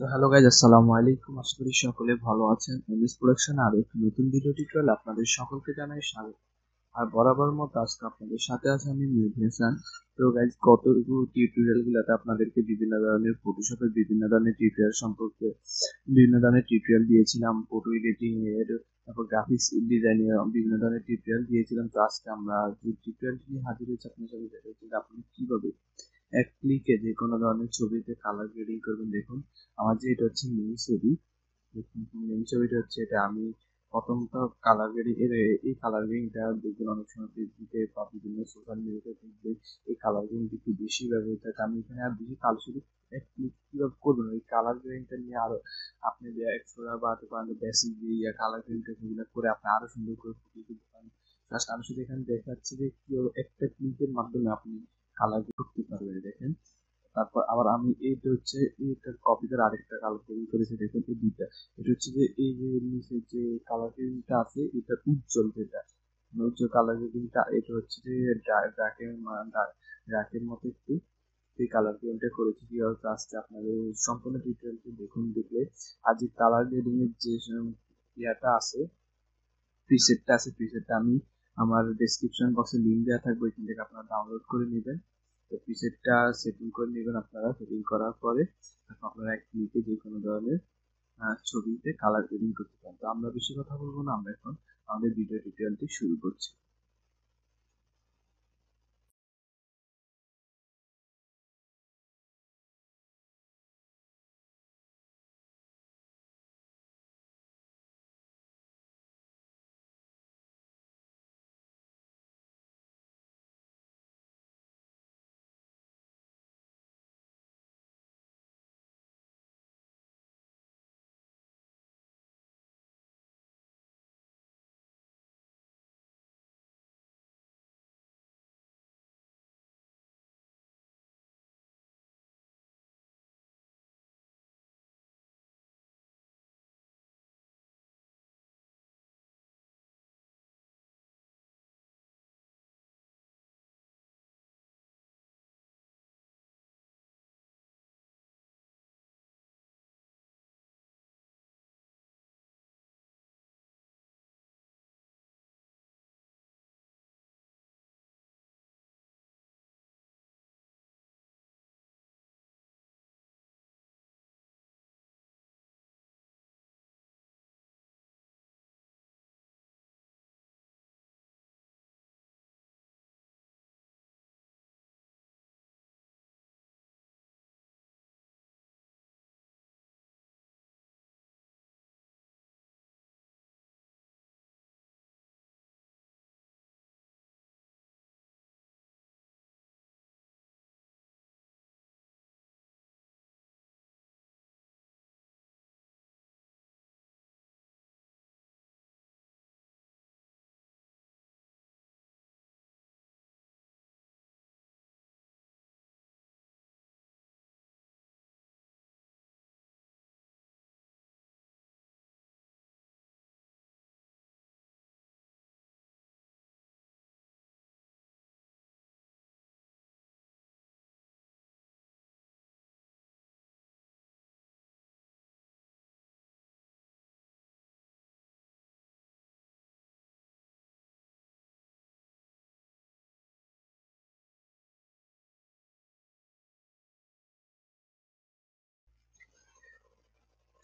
তো hello guys, আসসালামু আলাইকুম। আশা করি সকলে ভালো আছেন। এমএস প্রোডাকশন আর একটি নতুন ভিডিও টিউটোরিয়াল আপনাদের সকলকে জানাই স্বাগত। আর বরাবর মতো আজকে আপনাদের সাথে আছে আমি মেহেদী হাসান। তো গাইজ, গত টিউটোরিয়াল গুলোতে আপনাদেরকে বিভিন্ন ধরনের ফটোশপের বিভিন্ন ধরনের টিউটোরিয়াল সম্পর্কে বিভিন্ন ধরনের টিউটোরিয়াল দিয়েছিলাম। ফটো এডিটিং এর, তারপর গ্রাফিক্স ডিজাইনের বিভিন্ন ধরনের টিউটোরিয়াল দিয়েছিলাম। তো আজকে আমরা যে টিউটোরিয়ালটি নিয়ে হাজির হয়েছি আপনার সাথে, সেটা হচ্ছে যে আপনি কিভাবে এক ক্লিকে যে কোনো ধরনের ছবিতে কালার গ্রেডিং করবেন। দেখুন, আমার যে এটা হচ্ছে মেইন ছবি। মেইন ছবিটা হচ্ছে এটা। আমি প্রথমত কালার গ্রেডিং এর এই কালার গ্রেডিংটা দেখবেন অনেক সময় ফেসবুকে বা বিভিন্ন সোশ্যাল মিডিয়াতে দেখবে এই কালার গ্রেডিংটা একটু বেশি ব্যবহৃত হয়। আমি এখানে আর বেশি কালো ছবি এক ক্লিক কিভাবে করবেন এই কালার গ্রেডিংটা নিয়ে আরো আপনি যে এক্সট্রা বা বেসিক দিয়ে কালার গ্রেডিংটা সেগুলো করে আপনি আরো সুন্দর করে ফুটিয়ে তুলতে পারেন। জাস্ট আমি শুধু এখানে দেখাচ্ছি যে কিভাবে একটা ক্লিকের মাধ্যমে আপনি কালার করতে পারবেন। দেখেন, তারপর আবার আমি এইটা হচ্ছে এইটার কপি করে আরেকটা কালার তৈরি করেছি। দেখুন এই দুইটা, এটা হচ্ছে যে এই যে নিচে যে কালার গ্রেডিংটা আছে এটা উজ্জ্বল, যেটা উজ্জ্বল কালার গ্রেডিংটা, এটা হচ্ছে যে ডার্কের মতো একটু এই কালার গ্রেডিংটা করেছি। কি হচ্ছে আজকে আপনাদের সম্পূর্ণ ডিটেলটি দেখুন। দেখলে আর যে কালার গ্রেডিং এর যে ইয়াটা আছে, প্রিসেটটা আমি আমার ডেসক্রিপশন বক্সে লিংক দেওয়া থাকবে, ওইখান থেকে আপনারা ডাউনলোড করে নেবেন। তো প্রিসেটটা সেটিং করে নেবেন আপনারা। সেটিং করার পরে আপনারা এক ক্লিকে যে কোনো ধরনের ছবিতে কালার গ্রেডিং করতে পারেন। তো আমরা বেশি কথা বলবো না, আমরা এখন আমাদের ভিডিও টিউটোরিয়ালটি শুরু করছি।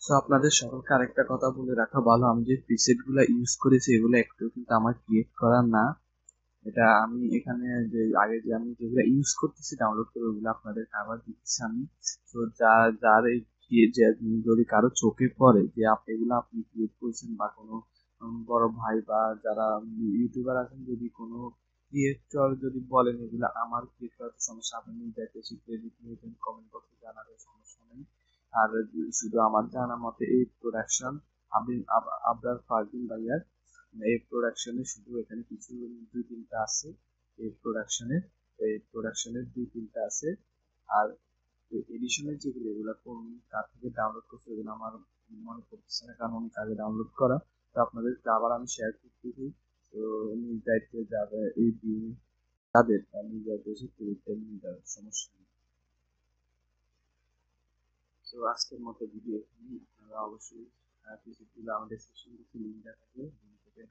সো আপনাদের সকলকে আরেকটা কথা বলে রাখা ভালো, আমি যে প্রিসেট গুলা ইউজ করেছি এগুলো একটু কিন্তু আমার ক্রিয়েট করা না। এটা আমি এখানে যে আগে যে আমি যেগুলো ইউজ করতেছি ডাউনলোড করে ওগুলো আপনাদের আবার দিচ্ছি আমি। তো যার এই যে যদি কারো চোখে পড়ে যে এগুলো আপনি ক্রিয়েট করেছেন, বা কোনো বড় ভাই বা যারা ইউটিউবার আছেন, যদি কোনো ক্রিয়েটর যদি বলেন এগুলো আমার ক্রিয়েট করার সমস্যা, আপনি যাতে ক্রেডিট নিয়েছেন কমেন্ট বক্সে জানাতে সমস্যা নেই। আর শুধু আমার জানা মতে এই প্রোডাকশন আবরার ফারদিন ভাইয়ার এই প্রোডাকশনে শুধু এখানে কিছু দুই তিনটা আছে। এই প্রোডাকশনের দুই তিনটা আছে। আর এডিশনের যেগুলো এগুলো কোন কার থেকে ডাউনলোড করতে, এগুলো আমার মনে পড়তেছে না, কারণ অনেক আগে ডাউনলোড করা। তো আপনাদের আবার আমি শেয়ার করতেছি। তো নিজ দায়িত্বে যাবে এই তাদের নিজ দায়িত্বে নিয়ে যাবে, সমস্যা নেই। তো আজকের মতো ভিডিও এখানেই। আপনারা অবশ্যই ফেসবুকে আমাদের সেশন লিঙ্ক দেওয়া থাকলে লিঙ্ক থেকে